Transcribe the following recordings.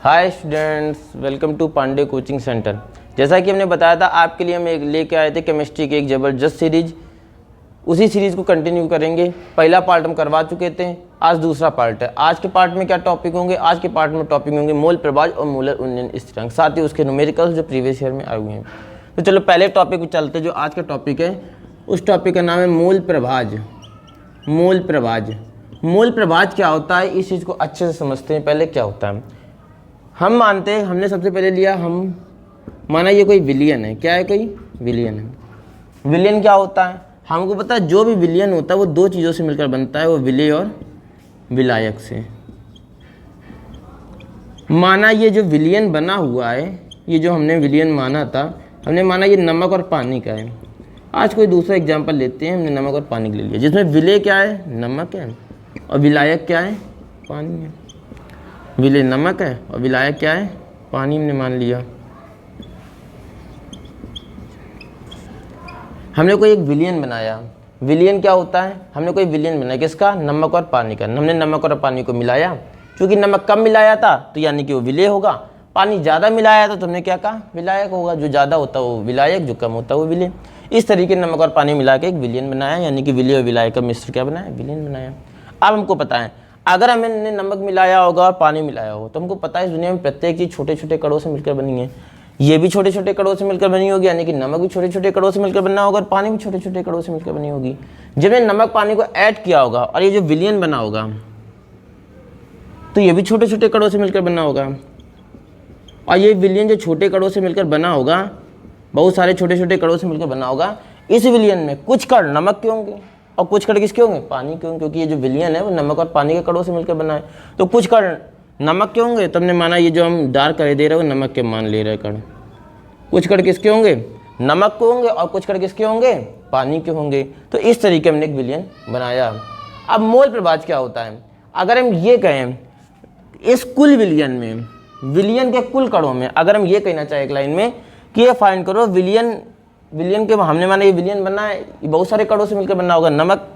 Hi students, welcome to Pandey coaching centre. जैसा कि हमने बताया था आपके लिए हम एक लेके आए थे केमिस्ट्री की एक ज़बरदस्त सीरीज। उसी सीरीज़ को कंटिन्यू करेंगे। पहला पार्ट हम करवा चुके थे, आज दूसरा पार्ट है। आज के पार्ट में क्या टॉपिक होंगे? आज के पार्ट में टॉपिक होंगे मोल प्रभाज और मोलर उन्नयन स्थिरांक, साथ ही उसके न्यूमेरिकल्स जो प्रीवियस ईयर में आए हुए हैं। तो चलो पहले टॉपिक पर चलते। जो आज का टॉपिक है उस टॉपिक का नाम है मोल प्रभाज। मोल प्रभाज, मोल प्रभाज क्या होता है, इस चीज़ को अच्छे से समझते हैं। पहले क्या होता है हम मानते हैं, हमने सबसे पहले लिया, हम माना ये कोई विलियन है। क्या है? कोई विलियन है। विलियन क्या होता है हमको पता है। जो भी विलियन होता है वो दो चीज़ों से मिलकर बनता है, वो विलेय और विलायक से। माना ये जो विलियन बना हुआ है, ये जो हमने विलियन माना था, हमने माना ये नमक और पानी का है। आज कोई दूसरा एग्जाम्पल लेते हैं, हमने नमक और पानी के ले लिया, जिसमें विलेय क्या है? नमक है, और विलायक क्या है? पानी है। विलेय नमक है और विलायक क्या है? पानी हमने मान लिया। हमने कोई एक विलियन बनाया। विलियन क्या होता है? हमने कोई विलियन बनाया, किसका? नमक और पानी का। हमने नमक और पानी को मिलाया। क्योंकि नमक कम मिलाया था तो यानी कि वो विलेय होगा। पानी ज़्यादा मिलाया था तो हमने क्या कहा? विलायक होगा। जो ज़्यादा होता है वो विलायक, जो कम होता है वो विलेय। इस तरीके नमक और पानी मिला के एक विलियन बनाया, यानी कि विलेय और विलायक का मिश्र क्या बनाया? विलियन बनाया। अब हमको पता है अगर हमने नमक मिलाया होगा और पानी मिलाया होगा तो हमको पता है इस दुनिया में प्रत्येक चीज़ छोटे छोटे कणों से मिलकर बनी है। ये भी छोटे छोटे कणों से मिलकर बनी होगी, यानी कि नमक भी छोटे छोटे कणों से मिलकर बनना होगा और पानी भी छोटे छोटे कणों से मिलकर बनी होगी। जब हमने नमक पानी को ऐड किया होगा और ये जो विलियन बना होगा तो ये भी छोटे छोटे कणों से मिलकर बना होगा। और ये विलियन जो छोटे कणों से मिलकर बना होगा, बहुत सारे छोटे छोटे कणों से मिलकर बना होगा, इस विलियन में कुछ कण नमक के होंगे और कुछ कण किसके होंगे? पानी के होंगे। क्योंकि ये जो विलियन है वो नमक और पानी के कणों से मिलकर बना है, तो कुछ कण नमक के होंगे। तो हमने माना ये जो हम डार्क कर दे रहे हैं वो नमक के मान ले रहे हैं कण। कुछ कण किसके होंगे? नमक के होंगे, और कुछ कण किसके होंगे? पानी के होंगे। तो इस तरीके हमने एक विलियन बनाया। अब मोल प्रभाज क्या होता है? अगर हम ये कहें इस कुल विलियन में, विलियन के कुल कणों में, अगर हम ये कहना चाहें एक लाइन में कि ये फाइंड करो विलियन के, हमने माना ये विलियन बनना है, ये बहुत सारे कणों से मिलकर बनना होगा, नमक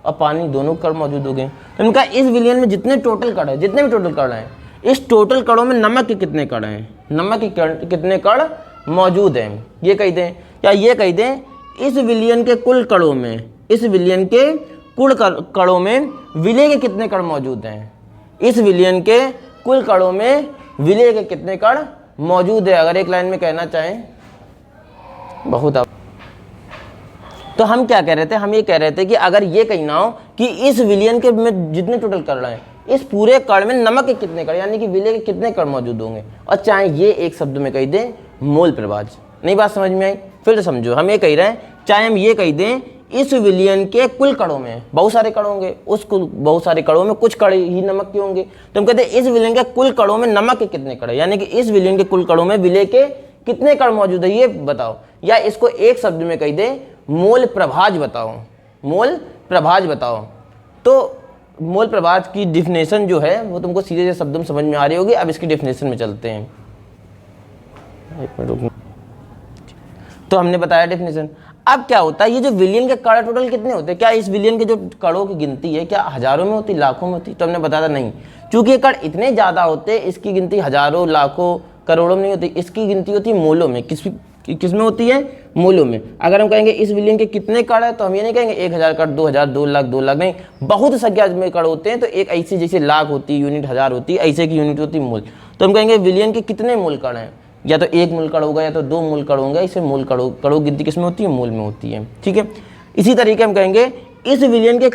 और पानी दोनों कण मौजूद हो गए। तो उनका इस विलियन में जितने टोटल कण है, जितने भी टोटल कण हैं, इस टोटल कणों में नमक के कितने कण हैं? नमक के कितने कण मौजूद हैं? ये कह दें, या ये कह दें इस विलियन के कुल कणों में, इस विलियन के कुल कणों में विलेय के कितने कण मौजूद हैं? इस विलियन के कुल कणों में विलेय के कितने कण मौजूद है? अगर एक लाइन में कहना चाहें बहुत। अब तो हम क्या कह रहे थे? हम ये कह रहे थे कि अगर ये कहना हो कि इस विलियन के में जितने टोटल कण हैं, इस पूरे कण में नमक के कितने कण, यानी कि विलेय के कितने कण मौजूद होंगे, और चाहे ये एक शब्द में कह दें मोल प्रभाज। नहीं बात समझ में आई? फिर तो समझो, हम ये कह रहे हैं, चाहे हम ये कह दें इस विलियन के कुल कणों में बहुत सारे कण होंगे, उस कुल बहुत सारे कणों में कुछ कण ही नमक के होंगे, तो हम कहते हैं इस विलियन के कुल कणों में नमक के कितने कण, यानी कि इस विलियन के कुल कणों में विलेय के कितने कण मौजूद है ये बताओ। या इसको एक शब्द में कह दे मोल प्रभाज बताओ, मोल प्रभाज बताओ। तो मोल प्रभाज की डिफिनेशन जो है वो तुमको सीधे से शब्दों में समझ में आ रही होगी। अब इसकी डिफिनेशन में चलते हैं। तो हमने बताया डिफिनेशन। अब क्या होता है, ये जो विलियन के कण टोटल कितने होते हैं? क्या इस विलियन के जो कणों की गिनती है क्या हजारों में होती, लाखों में होती? तो हमने बताया था नहीं, चूंकि ये कण इतने ज्यादा होते हैं, इसकी गिनती हजारों, लाखों, करोड़ों में नहीं होती, इसकी गिनती होती है मोलों में। किस में होती है? मोलों में। अगर हम कहेंगे इस विलियन के कितने कण है तो हम ये नहीं कहेंगे 1000 कण, 2000, 2 लाख, 2 लाख, नहीं, बहुत संख्या में कण होते हैं। तो एक ऐसी जैसे लाख होती है यूनिट, हजार होती है, ऐसे की यूनिट होती है मोल। तो हम कहेंगे विलियन के कितने मोल कण हैं, या तो 1 मोल कण होगा या तो 2 मोल कण होंगे। इसे मोल कणों की गिनती किसमें होती है? मोल में होती है। ठीक है, इसी तरीके हम कहेंगे इस विलियन के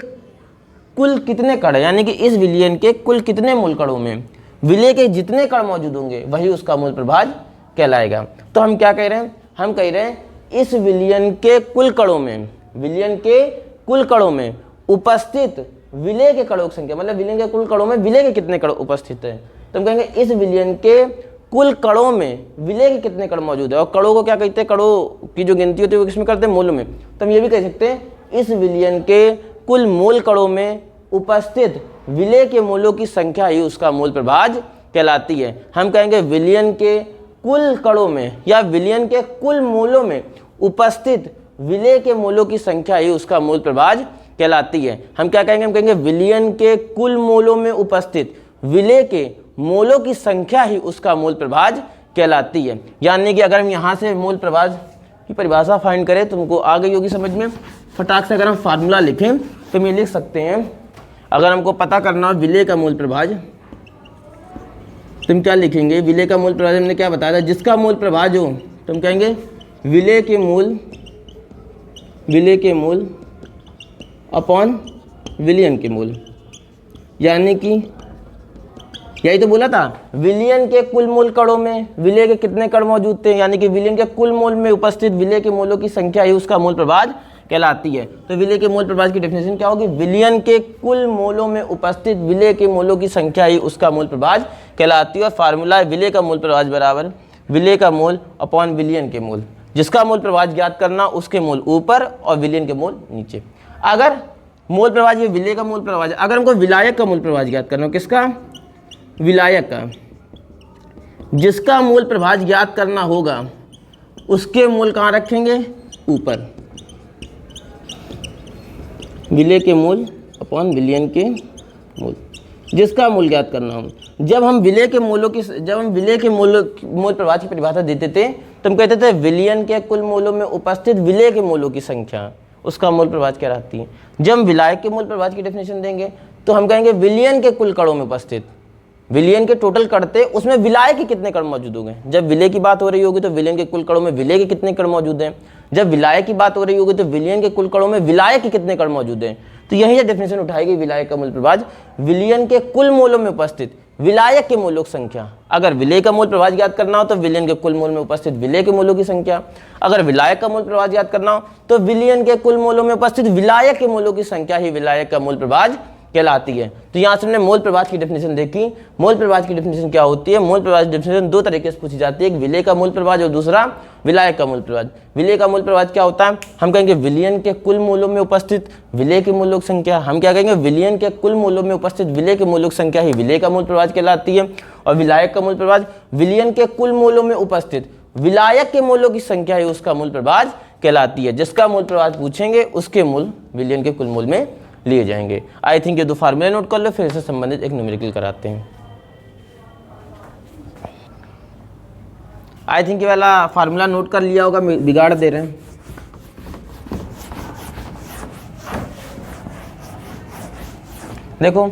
कुल कितने कण है, यानी कि इस विलियन के कुल कितने मोल कणों में विलेय के जितने कण मौजूद होंगे वही उसका मोल प्रभाज कहलाएगा। तो हम क्या कह रहे हैं? हम कह रहे हैं इस विलियन के कुल कणों में, विलियन के कुल कणों में उपस्थित विलेय के कणों की संख्या, मतलब विलियन के कुल कणों में विलेय के कितने कण उपस्थित है। तो हम कहेंगे इस विलियन के कुल कणों में विलेय के कितने कण मौजूद है। और कणों को क्या कहते हैं? कणों की जो गिनती होती है वो किसमें करते हैं? मोल में। तो हम ये भी कह सकते हैं इस विलियन के कुल मोल कणों में उपस्थित विलेय के मोलों की संख्या ही उसका मोल प्रभाज कहलाती है। हम कहेंगे विलियन के कुल कणों में या विलियन के कुल मोलों में उपस्थित विलेय के मोलों की संख्या ही उसका मोल प्रभाज कहलाती है। हम क्या कहेंगे? हम कहेंगे विलियन के कुल मोलों में उपस्थित विलेय के मोलों की संख्या ही उसका मोल प्रभाज कहलाती है। यानी कि अगर हम यहाँ से मोल प्रभाज की परिभाषा फाइंड करें, तुमको आ गई होगी समझ में। फटाक से अगर हम फार्मूला लिखें तो हम ये लिख सकते हैं, अगर हमको पता करना हो विलेय का मोल प्रभाज, तुम क्या लिखेंगे? विलेय का मोल प्रभाज हमने क्या बताया था, जिसका मोल प्रभाज हो तुम कहेंगे विलेय के मूल अपॉन विलियन के मूल। यानी कि यही तो बोला था, विलियन के कुल मोल कणों में विलेय के कितने कण मौजूद थे, यानी कि विलियन के कुल मोल में उपस्थित विलेय के मोलों की संख्या ही उसका मोल प्रभाज कहलाती है। तो विलेय के मोल प्रभाज की डेफिनेशन क्या होगी? विलियन के कुल मोलों में उपस्थित विलेय के मोलों की संख्या ही उसका मोल प्रभाज कहलाती है। और फार्मूला है विलेय का मोल प्रभाज बराबर विलेय का मोल अपॉन विलियन के मोल। जिसका मोल प्रभाज ज्ञात करना, उसके मोल ऊपर और विलियन के मोल नीचे। अगर मोल प्रभाज ये विलेय का मोल प्रभाज, अगर हमको विलायक का मोल प्रभाज ज्ञात करना हो, किसका? विलायक का। जिसका मोल प्रभाज ज्ञात करना होगा उसके मोल कहाँ रखेंगे? ऊपर। विलेय के मोल अपॉन विलियन के मोल, जिसका मोल ज्ञात करना हो। जब हम विलेय के मोल प्रभाज की परिभाषा देते थे तो हम कहते थे विलियन के कुल मोलों में उपस्थित विलेय के मोलों की संख्या उसका मोल प्रभाज कहलाती है। जब हम विलायक के मोल प्रभाज की डेफिनेशन देंगे तो हम कहेंगे विलियन के कुल कणों में उपस्थित, विलियन के टोटल कण थे उसमें विलाय के कितने कण मौजूद होंगे। जब विलेय की बात हो रही होगी तो विलियन के कुल कणों में विलेय के कितने कण मौजूद हैं। जब विलाय की बात हो रही होगी तो विलियन के कुल कणों में विलाय के कितने कण मौजूद हैं। तो यही डेफिनेशन उठाएगी विलायक का मोल प्रभाज, विलियन के कुल मोलों में उपस्थित विलायक के मोलों की संख्या। अगर विलेय का मोल प्रभाज ज्ञात करना हो तो विलियन के कुल मोल में उपस्थित विलेय के मोलों की संख्या। अगर विलायक का मोल प्रभाज ज्ञात करना हो तो विलियन के कुल मोलों में उपस्थित विलायक के मोलों की संख्या ही विलायक का मोल प्रभाज कहलाती है। तो यहाँ से हमने मोल प्रभाज की डेफिनेशन देखी। मोल प्रभाज की डेफिनेशन क्या होती है? मोल प्रभाज डेफिनेशन दो तरीके से पूछी जाती है, एक विलेय का मोल प्रभाज और दूसरा विलायक का मोल प्रभाज। विलेय का मोल प्रभाज क्या होता है? हम कहेंगे विलियन के कुल मोलों में उपस्थित विलेय के मोलों की संख्या। हम क्या कहेंगे? विलियन के कुल मोलों में उपस्थित विलेय के मोलों की संख्या ही विलेय का मोल प्रभाज कहलाती है। और विलायक का मोल प्रभाज, विलियन के कुल मोलों में उपस्थित विलायक के मोलों की संख्या ही उसका मोल प्रभाज कहलाती है। जिसका मोल प्रभाज पूछेंगे उसके मोल विलियन के कुल मोल में लिए जाएंगे। आई थिंक ये दो फार्मूले नोट कर लो, फिर इससे संबंधित एक न्यूमेरिकल कराते हैं। आई थिंक ये वाला फार्मूला नोट कर लिया होगा, बिगाड़ दे रहे हैं। देखो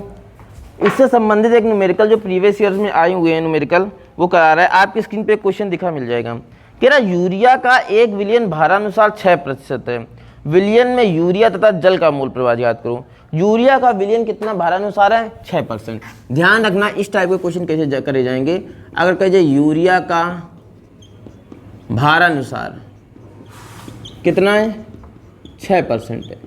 इससे संबंधित एक न्यूमेरिकल जो प्रीवियस ईयर्स में आए हुए हैं न्यूमेरिकल वो करा रहा है। आपकी स्क्रीन पे क्वेश्चन दिखा मिल जाएगा। कह रहा यूरिया का 1 विलियन भारानुसार 6% है। विलियन में यूरिया तथा जल का मोल प्रभाज याद करो। यूरिया का विलियन कितना भारानुसार है? 6%। ध्यान रखना इस टाइप के क्वेश्चन कैसे करे जाएंगे। अगर कहे यूरिया का भारानुसार कितना है? 6% है।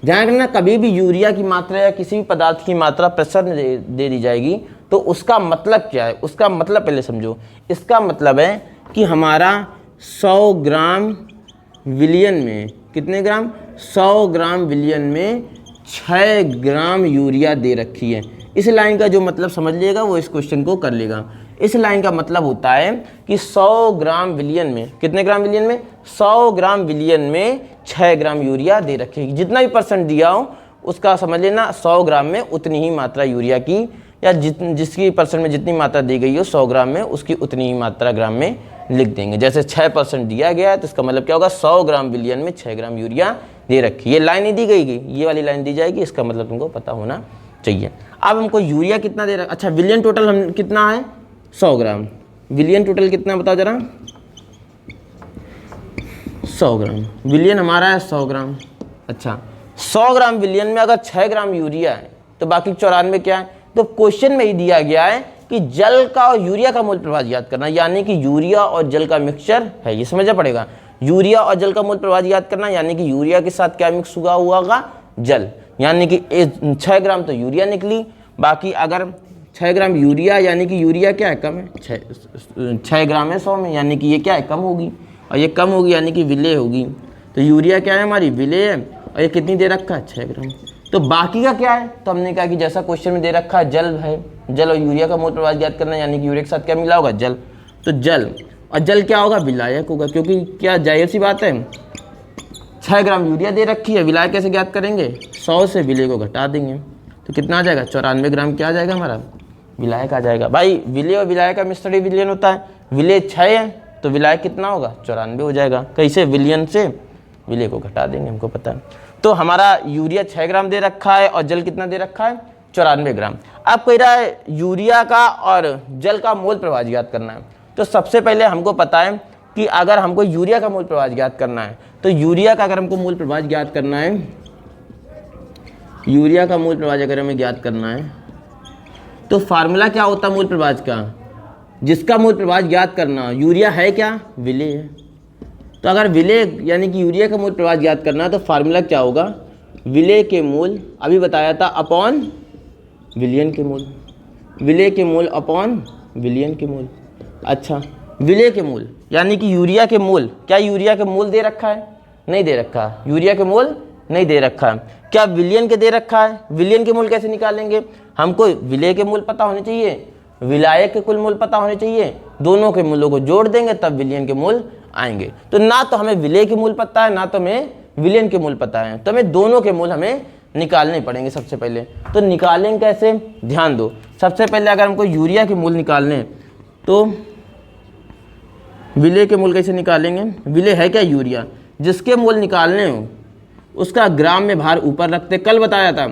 ध्यान रखना कभी भी यूरिया की मात्रा या किसी भी पदार्थ की मात्रा प्रश्न में दे दी जाएगी तो उसका मतलब क्या है, उसका मतलब पहले समझो। इसका मतलब है कि हमारा 100 ग्राम विलियन में कितने ग्राम? 100 ग्राम विलियन में 6 ग्राम यूरिया दे रखी है। इस लाइन का जो मतलब समझ लेगा वो इस क्वेश्चन को कर लेगा। इस लाइन का मतलब होता है कि 100 ग्राम विलियन में कितने ग्राम विलियन में? 100 ग्राम विलियन में 6 ग्राम यूरिया दे रखेगी। जितना भी परसेंट दिया हो उसका समझ लेना 100 ग्राम में उतनी ही मात्रा यूरिया की, या जिसकी परसेंट में जितनी मात्रा दी गई हो 100 ग्राम में उसकी उतनी ही मात्रा ग्राम में लिख देंगे। जैसे 6% दिया गया है तो इसका मतलब क्या होगा? 100 ग्राम विलियन में 6 ग्राम यूरिया दे रखी। ये लाइन नहीं दी गई, ये वाली लाइन दी जाएगी। इसका मतलब तुमको पता होना चाहिए। अब हमको यूरिया कितना दे रखा? अच्छा विलियन टोटल हम कितना है? 100 ग्राम। विलियन टोटल कितना बताओ जरा? 100 ग्राम। विलियन हमारा है 100 ग्राम। अच्छा 100 ग्राम विलियन में अगर 6 ग्राम यूरिया है तो बाकी 94 क्या है? तो क्वेश्चन में ही दिया गया है कि जल का और यूरिया का मोल प्रभाज याद करना, यानी कि यूरिया और जल का मिक्सचर है, ये समझना पड़ेगा। यूरिया और जल का मोल प्रभाज याद करना, यानी कि यूरिया के साथ क्या मिक्स हुआ होगा? जल। यानी कि 6 ग्राम तो यूरिया निकली, बाकी अगर 6 ग्राम यूरिया यानी कि यूरिया क्या है? कम है। 6 ग्राम है 100 में, यानी कि ये क्या है? कम होगी। और ये कम होगी यानी कि विलेय होगी। तो यूरिया क्या है? हमारी विलेय है। और ये कितनी दे रखा है? 6 ग्राम। तो बाकी का क्या है? तो हमने कहा कि जैसा क्वेश्चन में दे रखा है जल है, जल और यूरिया का मोल प्रभाज ज्ञात करना, यानी कि यूरिया के साथ क्या मिला होगा? जल। तो जल, और जल क्या होगा? विलायक होगा, क्योंकि क्या जाहिर सी बात है 6 ग्राम यूरिया दे रखी है। विलायक कैसे ज्ञात करेंगे? 100 से विलेय को घटा देंगे तो कितना आ जाएगा? 94 ग्राम क्या आ जाएगा हमारा? विलायक आ जाएगा। भाई विलेय और विलायक का मिश्रण ही विलयन होता है। विलेय 6 है तो विलायक कितना होगा, 94 हो जाएगा। कैसे, विलयन से विलेय को घटा देंगे, हमको पता है। तो हमारा यूरिया 6 ग्राम दे रखा है और जल कितना दे रखा है, 94 ग्राम। अब कह रहा है यूरिया का और जल का मोल प्रभाव ज्ञात करना है। तो सबसे पहले हमको पता है कि अगर हमको यूरिया का मोल प्रभाव ज्ञात करना है, तो यूरिया का अगर हमको मोल प्रभाव ज्ञात करना है, यूरिया का मोल प्रभाव अगर हमें ज्ञात करना है, तो फार्मूला क्या होता है मूल प्रभाव का, जिसका मूल प्रभाव ज्ञात करना। यूरिया है क्या, विलेय है। तो अगर विलेय यानी कि यूरिया का मूल प्रभाव ज्ञात करना है तो फार्मूला क्या होगा, विलेय के मूल, अभी बताया था, अपॉन विलयन के मूल, विलेय के मूल अपॉन विलयन के मूल। अच्छा, विलेय के मूल यानी कि यूरिया के मूल, क्या यूरिया के मूल दे रखा है, नहीं दे रखा, यूरिया के मूल नहीं दे रखा है। क्या विलयन के दे रखा है, विलयन के मूल कैसे निकालेंगे, हमको विलेय के मूल पता होने चाहिए, विलायक के कुल मूल पता होने चाहिए, दोनों के मूलों को जोड़ देंगे तब विलयन के मूल आएंगे। तो ना तो हमें विलेय के मूल पता है, ना तो हमें विलयन के मूल पता है, तो हमें दोनों के मूल हमें निकालने पड़ेंगे सबसे पहले। तो निकालेंगे कैसे, ध्यान दो। सबसे पहले अगर हमको यूरिया के मूल निकालने तो विलेय के मूल कैसे निकालेंगे, विलेय है क्या यूरिया, जिसके मूल निकालने हो उसका ग्राम में भार ऊपर रखते, कल बताया था,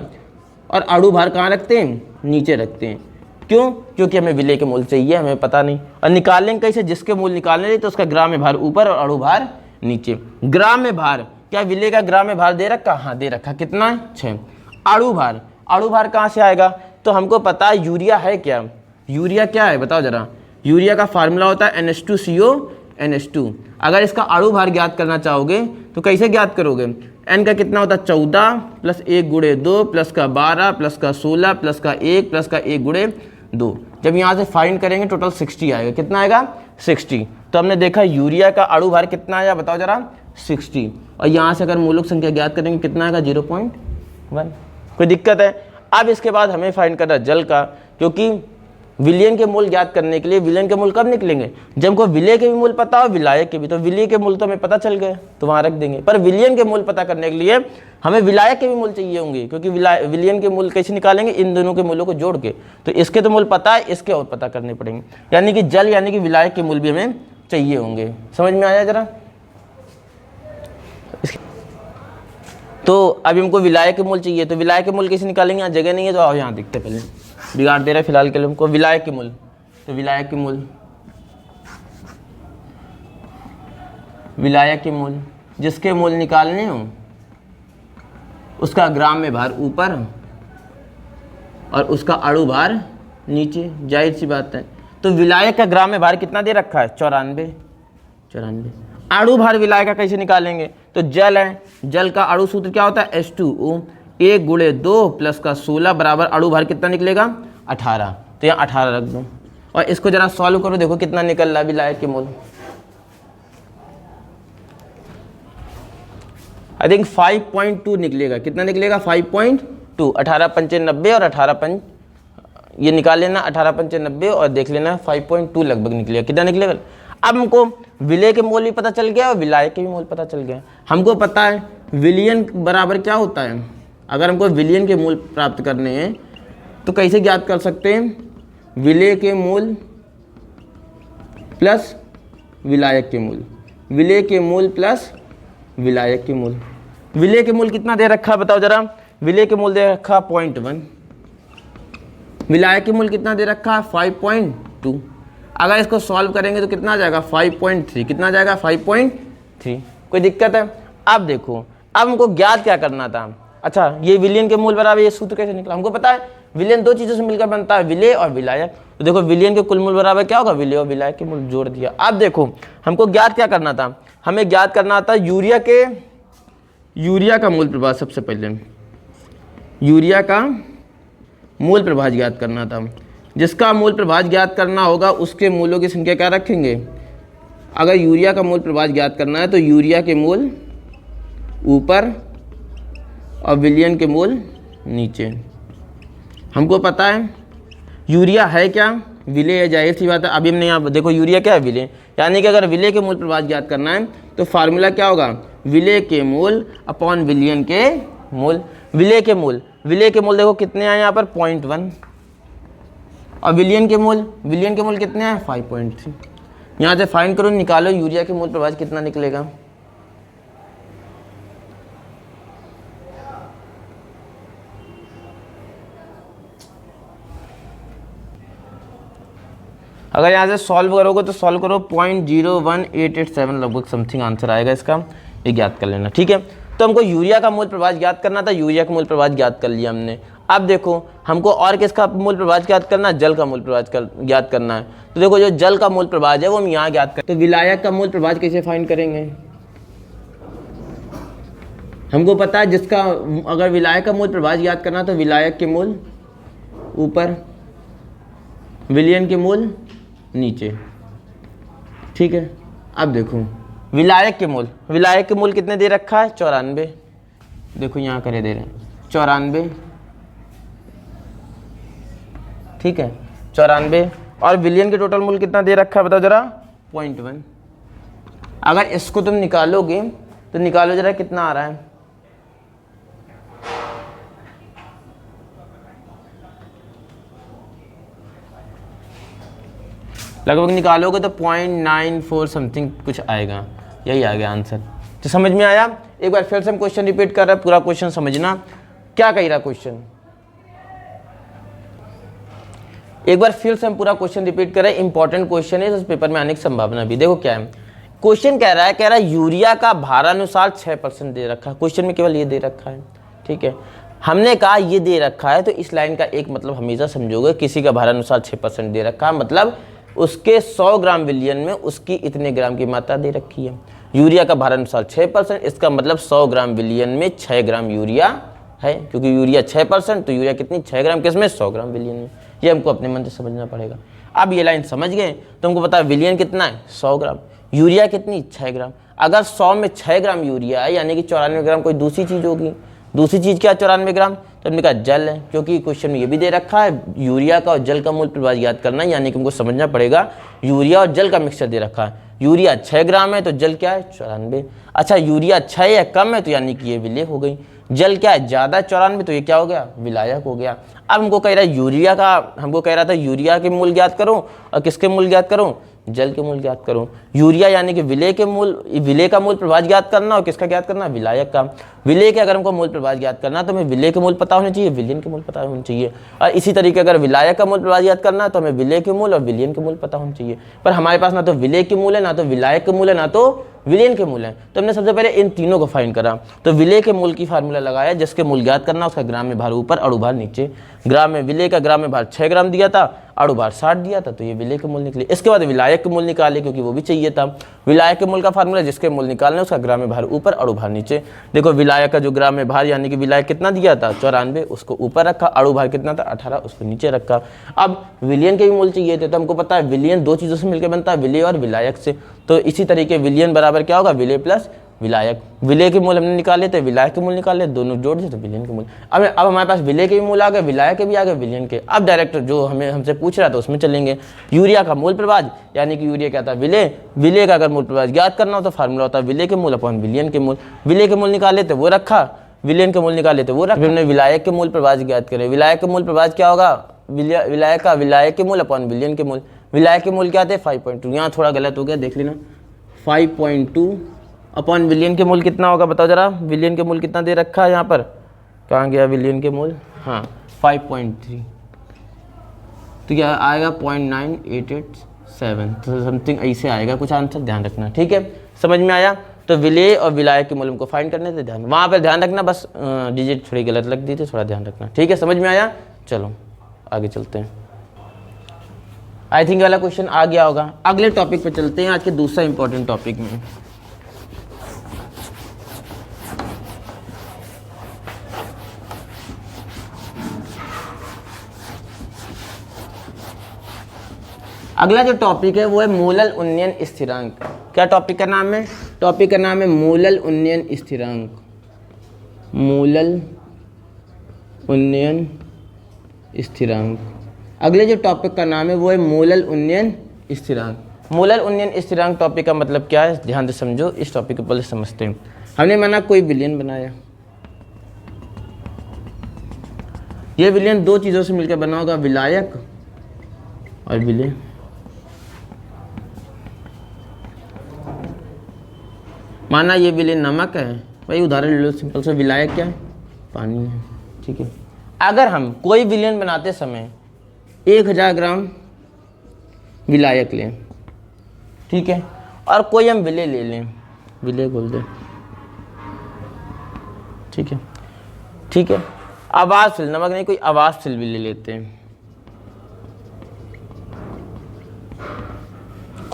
और अणु भार कहाँ रखते हैं, नीचे रखते हैं। क्यों, क्योंकि हमें विलेय के मूल चाहिए, हमें पता नहीं। और निकालेंगे कैसे, जिसके मूल निकालने तो उसका ग्राम में भार ऊपर और अणु भार नीचे। ग्राम में भार, क्या विलेय का ग्राम में भार दे रखा, हाँ दे रखा, कितना है 6। अणु भार, अणु भार कहाँ से आएगा, तो हमको पता है यूरिया है क्या, यूरिया क्या है बताओ जरा, यूरिया का फार्मूला होता है NH2CO NH2। अगर इसका अणु भार ज्ञात करना चाहोगे तो कैसे ज्ञात करोगे, n का कितना होता है 14 प्लस 1 गुणे 2 प्लस का 12 प्लस का 16 प्लस का 1 प्लस का 1 गुणे 2। जब यहाँ से फाइंड करेंगे टोटल 60 आएगा, कितना आएगा 60। तो हमने देखा यूरिया का अणु भार कितना आया बताओ जरा 60, और यहाँ से अगर मूलक संख्या ज्ञात करेंगे कितना आएगा 0.1। कोई दिक्कत है। अब इसके बाद हमें फाइंड करना जल का, क्योंकि विलयन के मूल ज्ञात करने के लिए, विलयन के मूल कब निकलेंगे, जब हमको विलेय के भी मूल पता हो, विलायक के भी। तो विलेय के मूल तो हमें पता चल गए तो वहाँ रख देंगे, पर विलयन के मूल पता करने के लिए हमें विलायक के भी मूल चाहिए होंगे, क्योंकि विलयन के मूल कैसे निकालेंगे, इन दोनों के मूलों को जोड़ के। तो इसके तो मूल पता है, इसके और पता करने पड़ेंगे, यानी कि जल यानी कि विलायक के मूल भी हमें चाहिए होंगे। समझ में आया जरा। तो अभी हमको विलायक के मूल चाहिए, तो विलायक के मूल कैसे निकालेंगे, यहाँ जगह नहीं है तो आओ यहाँ दिखते, पहले बिगाड़ दे रहा है फिलहाल के लिए हमको विलायक के मूल। तो विलायक के मूल, विलायक के मूल जिसके मूल निकालने हो उसका ग्राम में भार ऊपर और उसका अणु भार नीचे, जाहिर सी बात है। तो विलायक का ग्राम में भार कितना दे रखा है 94। अणु भार विलायक का कैसे निकालेंगे, तो जल है, जल का अणु सूत्र क्या होता है H2O, 1 गुणे 2 प्लस का 16 बराबर अणु भार कितना निकलेगा 18। तो यहाँ 18 रख दो और इसको जरा सॉल्व करो, देखो कितना निकल रहा है विलायक के मूल। आई थिंक 5.2 निकलेगा, कितना निकलेगा 5.2। 18 पंचे 90 और 18 पंच ये निकाल लेना, 18 पंचे 90 और देख लेना 5.2 लगभग निकलेगा, कितना निकलेगा। अब हमको विलेय के मूल भी पता चल गया और विलायक के भी मूल पता चल गया। हमको पता है विलयन बराबर क्या होता है, अगर हमको विलयन के मूल प्राप्त करने हैं तो कैसे ज्ञात कर सकते हैं, विलेय के मूल प्लस विलायक के मूल, विलेय के मूल प्लस विलायक के मूल। विलेय के मूल कितना दे रखा बताओ जरा, विलेय के मूल दे रखा 0.1, विलायक के मूल कितना दे रखा 5.2। अगर इसको सॉल्व करेंगे तो कितना आ जाएगा 5.3, कितना आ जाएगा 5.3। कोई दिक्कत है। अब देखो, अब हमको ज्ञात क्या करना था, अच्छा ये विलयन के मूल बराबर, ये सूत्र कैसे निकला, हमको पता है विलयन दो चीज़ों से मिलकर बनता है, विलेय और विलायक। तो देखो विलयन के कुल मूल बराबर क्या होगा, विलेय और विलायक के मूल जोड़ दिया। अब देखो हमको ज्ञात क्या करना था, हमें ज्ञात करना था यूरिया का मूल प्रभाव। सबसे पहले यूरिया का मूल प्रभाव ज्ञात करना था, जिसका मूल प्रभाव ज्ञात करना होगा उसके मूलों की संख्या क्या रखेंगे। अगर यूरिया का मूल प्रभाव ज्ञात करना है तो यूरिया के मूल ऊपर और विलयन के मूल नीचे। हमको पता है यूरिया है क्या, विलेय है, जाहिर सी बात है। अभी हमने यहाँ देखो यूरिया क्या है, विलेय, यानी कि अगर विलेय के मूल प्रभाव ज्ञात करना है तो फार्मूला क्या होगा, विलेय के मूल अपॉन विलयन के मूल। विलेय के मूल, विलेय के मूल देखो कितने आए यहाँ पर 0.1, और विलियन के मोल कितने हैं 5.3। यहाँ से फाइंड करो, निकालो यूरिया के मोल प्रभाज कितना निकलेगा। अगर यहाँ से सॉल्व करोगे तो सॉल्व करो 0.01887 लगभग समथिंग आंसर आएगा इसका, ये ज्ञात कर लेना। ठीक है, तो हमको यूरिया का मोल प्रभाज ज्ञात करना था, यूरिया का मोल प्रभाज ज्ञात कर लिया हमने। अब देखो हमको और किसका मोल प्रभाज ज्ञात करना है, जल का मोल प्रभाज ज्ञात करना है। तो देखो जो जल का मोल प्रभाज है वो हम यहाँ ज्ञात कर, तो विलायक का मोल प्रभाज कैसे फाइंड करेंगे। हमको पता है जिसका अगर विलायक का मोल प्रभाज ज्ञात करना तो विलायक के मोल ऊपर, विलियन के मोल नीचे। ठीक है, अब देखो विलायक के मोल कितने दे रखा है 94। देखो यहाँ करे दे रहे हैं 94। ठीक है 94, और विलियन के टोटल मोल कितना दे रखा है बताओ जरा 0.1। अगर इसको तुम निकालोगे तो निकालो जरा कितना आ रहा है। लगभग निकालोगे तो 0.94 समथिंग कुछ आएगा, यही आ गया आंसर। तो समझ में आया। एक बार फिर से हम क्वेश्चन रिपीट कर रहे हैं, पूरा क्वेश्चन समझना क्या कह रहा क्वेश्चन। एक बार फिर से हम पूरा क्वेश्चन रिपीट कर रहे हैं, इंपॉर्टेंट क्वेश्चन है, इस पेपर में आने की संभावना भी। देखो क्या है क्वेश्चन, कह रहा है यूरिया का भारानुसार 6% दे रखा है। क्वेश्चन में केवल ये दे रखा है। ठीक है, हमने कहा ये दे रखा है, तो इस लाइन का एक मतलब हमेशा समझोगे, किसी का भारानुसार 6% दे रखा है मतलब उसके 100 ग्राम विलियन में उसकी इतने ग्राम की मात्रा दे रखी है। यूरिया का भारानुसार 6%, इसका मतलब 100 ग्राम विलियन में 6 ग्राम यूरिया है, क्योंकि यूरिया 6%, तो यूरिया कितनी 6 ग्राम किसमें 100 ग्राम विलियन में। ये हमको अपने मन से समझना पड़ेगा। अब ये लाइन समझ गए तो हमको पता है विलियन कितना है 100 ग्राम, यूरिया कितनी 6 ग्राम। अगर 100 में 6 ग्राम यूरिया है यानी कि 94 ग्राम कोई दूसरी चीज़ होगी। दूसरी चीज़ क्या 94 ग्राम, तो हमने कहा जल है, क्योंकि क्वेश्चन में ये भी दे रखा है यूरिया का और जल का मोल प्रभाज याद करना है, यानी कि हमको समझना पड़ेगा यूरिया और जल का मिक्सचर दे रखा है। यूरिया 6 ग्राम है तो जल क्या है 94। अच्छा यूरिया 6 या कम है तो यानी कि ये विलेय हो गई। जल क्या है ज़्यादा 94, तो ये क्या हो गया विलायक हो गया। अब हमको कह रहा है यूरिया का, हमको कह रहा था यूरिया के मूल ज्ञात करूँ और किसके मूल ज्ञात करूँ, जल के मूल ज्ञात करूँ। यूरिया यानी कि विलेय के मूल, विलेय का मूल प्रभाज ज्ञात करना और किसका ज्ञात करना विलायक का। विलेय के अगर हमको मूल प्रभाज ज्ञात करना तो हमें विलेय के मूल पता होने चाहिए, विलियन के मूल पता होने चाहिए। और इसी तरीके अगर विलायक का मूल प्रभाज ज्ञात करना तो हमें विलेय के मूल और विलियन के मूल पता होने चाहिए। पर हमारे पास ना तो विलेय के मूल है, ना तो विलायक के मूल है, ना तो विलियन के मूल है। तो हमने सबसे पहले इन तीनों को फाइंड करा। तो विलेय के मूल की फार्मूला लगाया, जिसके मूल ज्ञात करना उसका ग्राम में भार ऊपर अणुभार नीचे। ग्राम में विलेय का ग्राम में भार 6 ग्राम दिया था, अणुभार 60 दिया था, तो ये विलेय के मूल निकले। इसके बाद विलायक के मूल निकाले क्योंकि वो भी चाहिए था। विलायक के मूल का फार्मूला जिसके मूल निकालने उसका ग्राम में भार ऊपर अणुभार नीचे। देखो विलायक का जो ग्राम में भार यानी कि विलायक कितना दिया था 94, उसको ऊपर रखा। अणुभार कितना था 18, उसको नीचे रखा। अब विलियन के भी मूल चाहिए थे, तो हमको पता है विलियन दो चीज़ों से मिलकर बनता है, विलेय और विलायक से। तो इसी तरीके विलियन बराबर क्या होगा विलेय प्लस विलायक। विलेय के मूल हमने निकाले थे, विलायक के मूल निकाले, दोनों जोड़ दिए तो विलियन के मूल। अब हमारे पास विलेय के भी मूल आ गए, विलायक के भी आ गए, विलियन के। अब डायरेक्ट जो हमसे पूछ रहा था उसमें चलेंगे। यूरिया का मूल प्रभाज यानी कि यूरिया क्या था विलेय, विलेय का अगर मूल प्रभाज ज्ञात करना हो तो फार्मूला होता है विलेय के मूल अपॉन विलियन के मूल। विलेय के मूल निकाले थे वो रखा, विलियन के मूल निकाले थे वो रखा। हमने विलायक के मूल प्रभाज ज्ञात करे। विलायक के मूल प्रभाज क्या होगा, विलायक के मूल अपॉन विलियन के मूल। विलायक के मूल क्या थे 5.2, यहाँ थोड़ा गलत हो गया देख लेना। 5.2 अपॉन विलियन के मूल कितना होगा बताओ जरा। विलियन के मूल कितना दे रखा है यहाँ पर, कहाँ गया विलियन के मूल, हाँ 5.3, तो क्या आएगा 0.9887, तो समथिंग ऐसे आएगा कुछ आंसर, ध्यान रखना। ठीक है, समझ में आया। तो विलेय और विलायक के मूल हमको फाइंड करने थे, ध्यान वहाँ पर ध्यान रखना, बस डिजिट थोड़ी गलत लग दी थी, थोड़ा ध्यान रखना। ठीक है, समझ में आया। चलो आगे चलते हैं। आई थिंक वाला क्वेश्चन आ गया होगा। अगले टॉपिक पे चलते हैं, आज के दूसरा इंपॉर्टेंट टॉपिक में। अगला जो टॉपिक है वो है मोलल उन्नयन स्थिरांक। क्या टॉपिक का नाम है, टॉपिक का नाम है मोलल उन्नयन स्थिरांक। मोलल उन्नयन स्थिरांक। अगले जो टॉपिक का नाम है वो है मोलल उन्नयन स्थिरांक। मोलल उन्नयन स्थिरांक टॉपिक का मतलब क्या है, ध्यान से समझो, इस टॉपिक को पहले समझते हैं। हमने माना कोई विलयन बनाया, ये विलयन दो चीज़ों से मिलकर बना होगा, विलायक और विलेय। माना ये विलेय नमक है, भाई उदाहरण ले लो सिंपल सा, विलायक क्या है? पानी है। ठीक है, अगर हम कोई विलयन बनाते समय 1000 ग्राम विलायक लें, ठीक है, और कोई हम विलेय ले लें, विलेय बोल दें, ठीक है, ठीक है, आवाज़शील नमक नहीं, कोई आवाज़शील विलेय लेते हैं।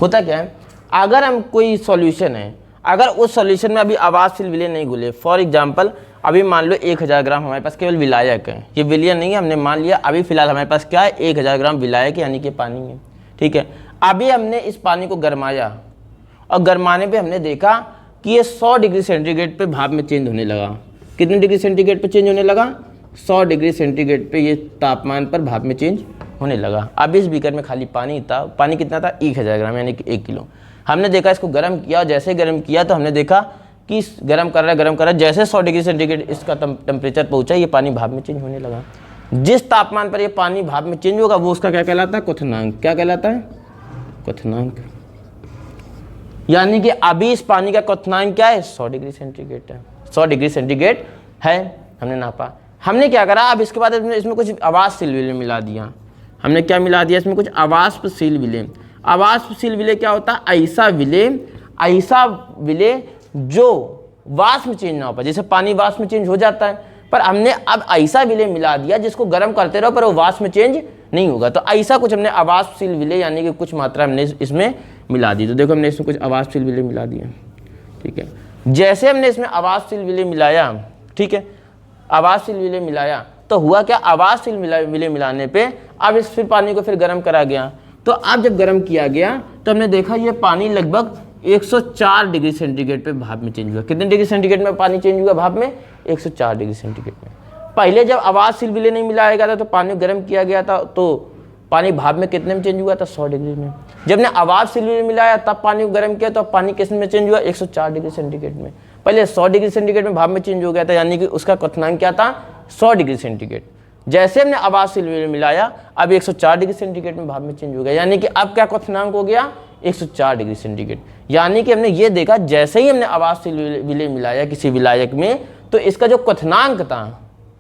होता क्या है, अगर हम कोई सॉल्यूशन है, अगर उस सॉल्यूशन में अभी आवाज़शील विलेय नहीं घुले, फॉर एग्जांपल अभी मान लो 1000 ग्राम हमारे पास केवल विलायक है, ये विलयन नहीं है, हमने मान लिया अभी फिलहाल हमारे पास क्या है, 1000 ग्राम विलायक यानी कि पानी है। ठीक है, अभी हमने इस पानी को गरमाया और गरमाने पे हमने देखा कि ये 100 डिग्री सेंटीग्रेड पे भाप में चेंज होने लगा। कितने डिग्री सेंटीग्रेड पे चेंज होने लगा? 100 डिग्री सेंटीग्रेड पे ये तापमान पर भाप में चेंज होने लगा। अब इस बीकर में खाली पानी था, पानी कितना था? 1000 ग्राम यानी कि 1 किलो। हमने देखा इसको गर्म किया, और जैसे गर्म किया तो हमने देखा कि गर्म कर रहा है, जैसे 100 डिग्री सेंटीग्रेड इसका टेम्परेचर पहुंचा, ये पानी भाप में चेंज होने लगा। जिस तापमान पर ये पानी भाप में चेंज होगा वो उसका क्या कहलाता है? क्वथनांक। क्या कहलाता है? क्वथनांक। यानी कि अभी इस पानी का क्वथनांक क्या है? 100 डिग्री सेंटीग्रेड है। 100 डिग्री सेंटीग्रेड है, हमने नापा। हमने क्या करा, अब इसके बाद इसमें कुछ आवाज़शील विलेय मिला दिया। हमने क्या मिला दिया इसमें? कुछ अवाष्पशील विलेय। अवाष्पशील विलेय क्या होता है? ऐसा विलेय जो वाष्प में चेंज ना हो पाए। जैसे पानी वाष्प में चेंज हो जाता है, पर हमने अब ऐसा विलेय मिला दिया जिसको गर्म करते रहो पर वो वाष्प में चेंज नहीं होगा। तो ऐसा कुछ हमने अवाष्पशील विलेय यानी कि कुछ मात्रा हमने इसमें मिला दी। तो देखो हमने इसमें कुछ अवाष्पशील विलेय मिला दिया। ठीक है, जैसे हमने इसमें अवाष्पशील विलेय मिलाया, ठीक है, अवाष्पशील विलेय मिलाया तो हुआ क्या? अवाष्पशील विलेय मिलाने पे अब इस फिर पानी को फिर गर्म करा गया। तो अब जब गर्म किया गया तो हमने देखा ये पानी लगभग 104 डिग्री सेंटीग्रेड पे भाप में चेंज हुआ। कितने डिग्री सेंटीग्रेड में पानी चेंज हुआ भाप में? 104 डिग्री सेंटीग्रेड में। पहले जब अवाष्पशील विलेय नहीं मिलाया गया था तो पानी गर्म किया गया था तो पानी भाप में कितने में चेंज हुआ था? 100 डिग्री में। जब ने अवाष्पशील विलेय मिलाया तब पानी को गर्म किया तो पानी किस में चेंज हुआ? 104 डिग्री सेंटीग्रेड में। पहले 100 डिग्री सेंटीग्रेड में भाप में चेंज हो गया था, यानी कि उसका क्वथनांक क्या था? 100 डिग्री सेंटीग्रेड। जैसे हमने अवाष्पशील विलेय मिलाया अब 104 डिग्री सेंटीग्रेड में भाप में चेंज हो गया, यानी कि अब क्या क्वथनांक हो गया? 104 डिग्री सेंटीग्रेड। यानी कि हमने ये देखा जैसे ही हमने अवाष्पशील विलेय मिलाया किसी विलायक में तो इसका जो क्वथनांक था,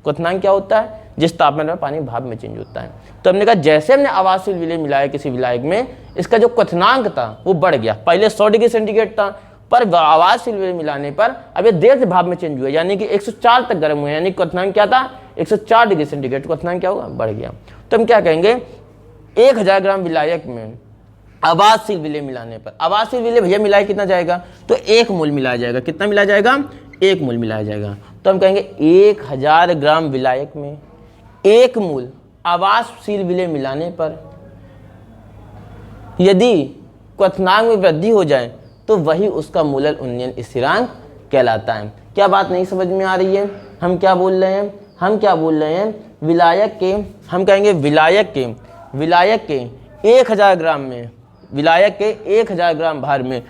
क्वथनांक क्या होता है? जिस तापमान में पानी भाप में चेंज होता है। तो हमने कहा जैसे हमने अवाष्पशील विलेय मिलाया किसी विलायक में, इसका जो क्वथनांक था वो बढ़ गया। पहले 100 डिग्री सेंटीग्रेड था, पर अवाष्पशील विलेय मिलाने पर अब ये देर से भाप में चेंज हुआ, यानी कि 104 तक गर्म हुआ, यानी क्वथनांक क्या था? 104 डिग्री सेंटीग्रेड। क्वथनांक क्या होगा? बढ़ गया। तो हम क्या कहेंगे? 1000 ग्राम विलायक में अवाष्पशील विलेय मिलाने पर, अवाष्पशील विलेय भैया मिलाया कितना जाएगा? तो 1 मोल मिलाया जाएगा। कितना मिलाया जाएगा? 1 मोल मिलाया जाएगा। तो हम कहेंगे 1000 ग्राम विलायक में 1 मोल अवाष्पशील विलेय मिलाने पर यदि क्वथनांक में वृद्धि हो जाए तो वही उसका मूलल उन्नयन स्थिरांक कहलाता है। क्या बात नहीं समझ में आ रही है? हम क्या बोल रहे हैं? विलायक के, हम कहेंगे विलायक के 1000 ग्राम में, विलायक के 1000 ग्राम भार में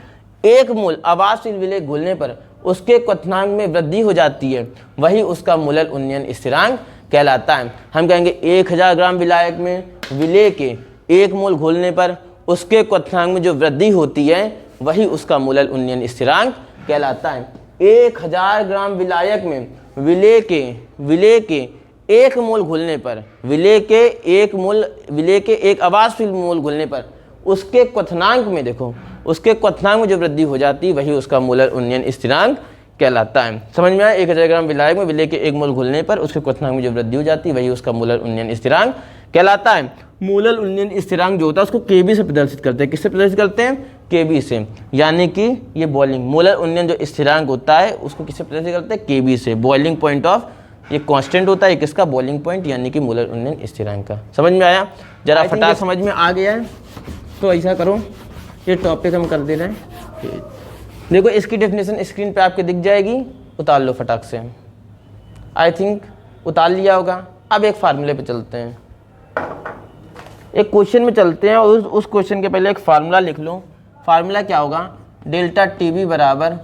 1 मोल अवाष्पशील विलेय घुलने पर उसके क्वथनांक में वृद्धि हो जाती है, वही उसका मूलल उन्नयन स्थिरांक कहलाता है। हम कहेंगे 1000 ग्राम विलायक में विलेय के 1 मोल घुलने पर उसके क्वथनांक में जो वृद्धि होती है वही उसका मूलल उन्नयन स्थिरांक कहलाता है। 1000 ग्राम विलायक में विलेय के 1 मोल घुलने पर, विलेय के 1 अवाष्पशील मोल घुलने पर उसके क्वथनांक में, देखो उसके क्वथनांक में जो वृद्धि हो जाती है वही उसका मूलल उन्नयन स्थिरांक कहलाता है। समझ में आया? 1000 ग्राम विलायक में विलेय के 1 मोल घुलने पर उसके क्वथनांक में जो वृद्धि हो जाती है वही उसका मूलल उन्नयन स्थिरांक कहलाता है। मूलल उन्नयन स्थिरांक जो होता है उसको केबी से प्रदर्शित करते हैं। किससे प्रदर्शित करते हैं? केबी से। यानी कि ये बॉइलिंग मूलल उन्नयन जो स्थिरांक होता है उसको किससे प्रदर्शित करते हैं? केबी से। बॉइलिंग पॉइंट ऑफ, ये कांस्टेंट होता है, किसका? बॉइलिंग पॉइंट, यानी कि मूलल उन्नयन स्थिरांक का। समझ में आया? जरा फटाक समझ में आ गया है तो ऐसा करो, ये टॉपिक हम कर दे रहे हैं। देखो इसकी डेफिनेशन स्क्रीन पे आपके दिख जाएगी, उतार लो फटाक से। आई थिंक उतार लिया होगा। अब एक फार्मूले पे चलते हैं, एक क्वेश्चन में चलते हैं और उस क्वेश्चन के पहले एक फार्मूला लिख लो। फार्मूला क्या होगा? डेल्टा टीबी बराबर,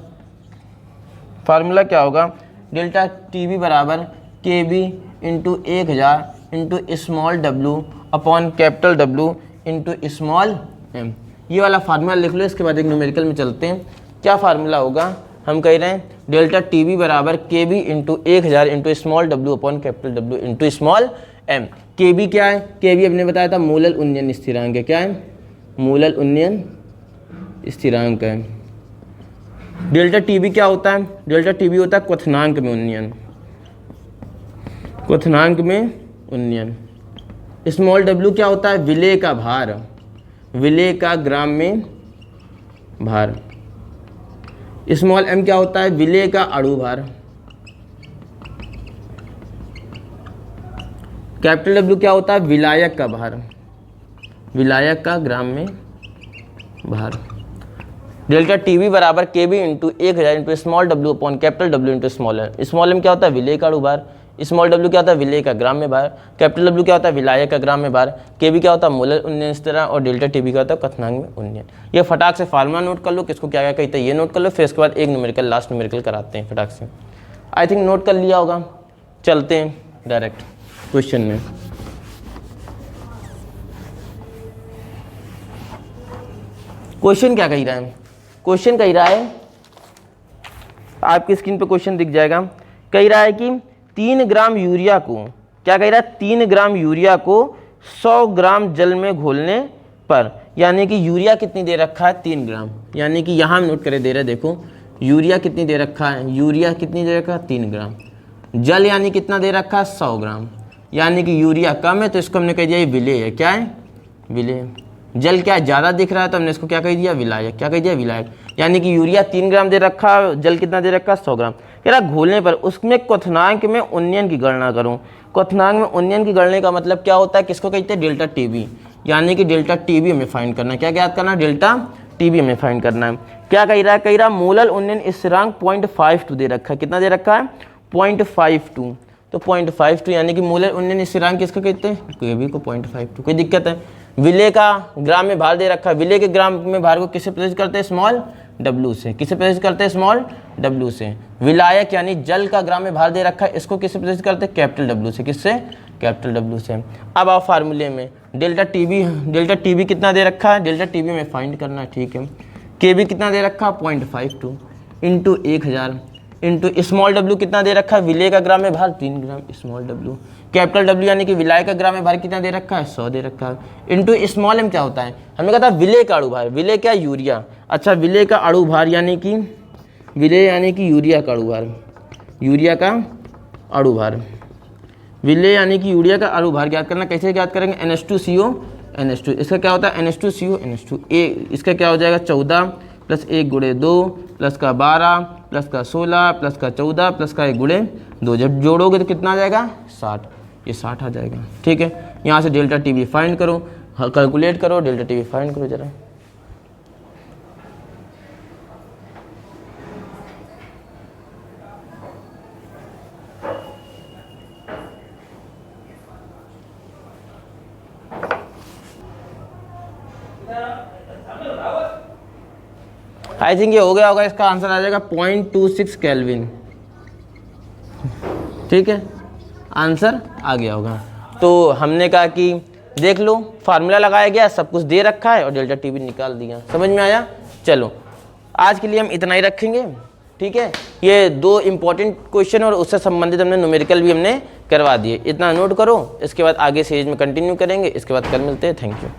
फार्मूला क्या होगा? डेल्टा टीबी बराबर KB into 1000 into small W upon capital W into small m। ये वाला फार्मूला लिख लो, इसके बाद एक न्यूमेरिकल में चलते हैं। क्या फार्मूला होगा, हम कह रहे हैं डेल्टा टी बी बराबर K B into 1000 into small w upon capital W into small m। K B क्या है, के बी हमने बताया था मूलल उन्नयन स्थिरांक है। क्या है, मूलल उन्नयन स्थिरांक है। डेल्टा टी बी क्या होता है, डेल्टा टी बी होता है क्वथनांक में उन्नयन, क्वथनांक में उन्नयन। स्मॉल w क्या होता है, विलेय का भार, विलेय का ग्राम में भार। स्मॉल m क्या होता है, विलेय का अणु भार। कैपिटल W क्या होता है, विलायक का भार, विलायक का ग्राम में भार। डेल्टा टी बी बराबर K B into 1000 into small w upon capital W into small m। Small m क्या होता है, विलेय का अणु भार। स्मॉल w क्या होता है, विलेय का ग्राम में भार। कैपिटल W क्या होता है, विलायक का ग्राम में भार। के बी क्या होता है, मूलल उन्नयन स्थिरांक। और डेल्टा टी बी क्या होता है, क्वथनांक में उन्नयन। ये फटाक से फार्मूला नोट कर लो, किसको क्या क्या कहते हैं ये नोट कर लो, फिर इसके बाद एक न्यूमेरिकल, लास्ट न्यूमेरिकल कराते हैं फटाक से। आई थिंक नोट कर लिया होगा। चलते हैं डायरेक्ट क्वेश्चन में। क्वेश्चन क्या कह रहा है, क्वेश्चन कह रहा है, आपकी स्क्रीन पे क्वेश्चन दिख जाएगा। कह रहा है कि 3 ग्राम यूरिया को, क्या कह रहा है, 3 ग्राम यूरिया को 100 ग्राम जल में घोलने पर, यानी कि यूरिया कितनी दे रखा है, 3 ग्राम। यानी कि यहाँ हम नोट करे दे रहे, देखो यूरिया कितनी दे रखा है, यूरिया कितनी दे रखा है, 3 ग्राम। जल यानी कितना दे रखा है, 100 ग्राम। यानी कि यूरिया कम है तो इसको हमने कह दिया ये विलेय है। क्या है, विलेय। जल क्या है, ज़्यादा दिख रहा है तो हमने इसको क्या कह दिया, विलायक। क्या कह दिया, विलायक। यानी कि यूरिया 3 ग्राम दे रखा है, जल कितना दे रखा है, 100 ग्राम। कह रहा घोलने पर उसमें क्वथनांक में उन्नयन की गणना करूँ। क्वथनांक में उन्नयन की गणना का मतलब क्या होता है, किसको कहते हैं, डेल्टा टी बी। यानी कि डेल्टा टी बी हमें फाइंड करना है। क्या ज्ञात करना है, डेल्टा टी बी हमें फाइंड करना है। क्या कह रहा है, कह रहा मूलल उन्नयन स्थिरांक 0.52 दे रखा है। कितना दे रखा है, 0.52। तो 0.52 यानी कि मूलल उन्नयन स्थिरांक किसको कहते हैं, के बी को 0.52। कोई दिक्कत है, विलेय का ग्राम में भार दे रखा है। विलेय के ग्राम में भार को किससे प्रदर्शित करते हैं, स्मॉल w से। किससे प्रदर्शित करते हैं, स्मॉल w से। विलायक यानी जल का ग्राम में भार दे रखा है, इसको किससे प्रदर्शित करते हैं, कैपिटल W से। किससे, कैपिटल W से। अब आओ फार्मूले में, डेल्टा टी बी कितना दे रखा है, डेल्टा टी बी में फाइंड करना है, ठीक है। के बी कितना दे रखा है, 0.52 इंटू 1000 इंटू स्मॉल w कितना दे रखा है, विलेय का ग्राम में भार 3 ग्राम, स्मॉल w। कैपिटल W यानी कि विलायक का ग्राम में भार कितना दे रखा है, 100 दे रखा है। इंटू स्मॉल m क्या होता है, हमने कहा था विलेय का अणु भार। विलेय क्या, यूरिया। अच्छा, विलेय का अणु भार यानी कि विलेय यानी कि यूरिया का अणु भार, यूरिया का अणु भार। विलेय यानी कि यूरिया का अणु भार ज्ञात करना। कैसे ज्ञात करेंगे, NH2CO NH2। इसका क्या होता है, NH2CO NH2। इसका क्या हो जाएगा, 14 प्लस 1 गुणे 2 प्लस का 12 प्लस का 16 प्लस का 14 प्लस का 1 गुणे 2। जब जोड़ोगे तो कितना आ जाएगा, 60। ये 60 आ जाएगा, ठीक है। यहाँ से डेल्टा टी बी फाइंड करो, कैलकुलेट करो, डेल्टा टी बी फाइंड करो जरा। आई थिंक ये हो गया होगा, इसका आंसर आ जाएगा 0.26 केल्विन, ठीक है। आंसर आ गया होगा। तो हमने कहा कि देख लो, फार्मूला लगाया गया, सब कुछ दे रखा है और डेल्टा टी बी निकाल दिया। समझ में आया। चलो आज के लिए हम इतना ही रखेंगे, ठीक है। ये 2 इंपॉर्टेंट क्वेश्चन और उससे संबंधित हमने न्यूमेरिकल भी हमने करवा दिए। इतना नोट करो, इसके बाद आगे सीरीज में कंटिन्यू करेंगे। इसके बाद कल मिलते हैं। Thank you.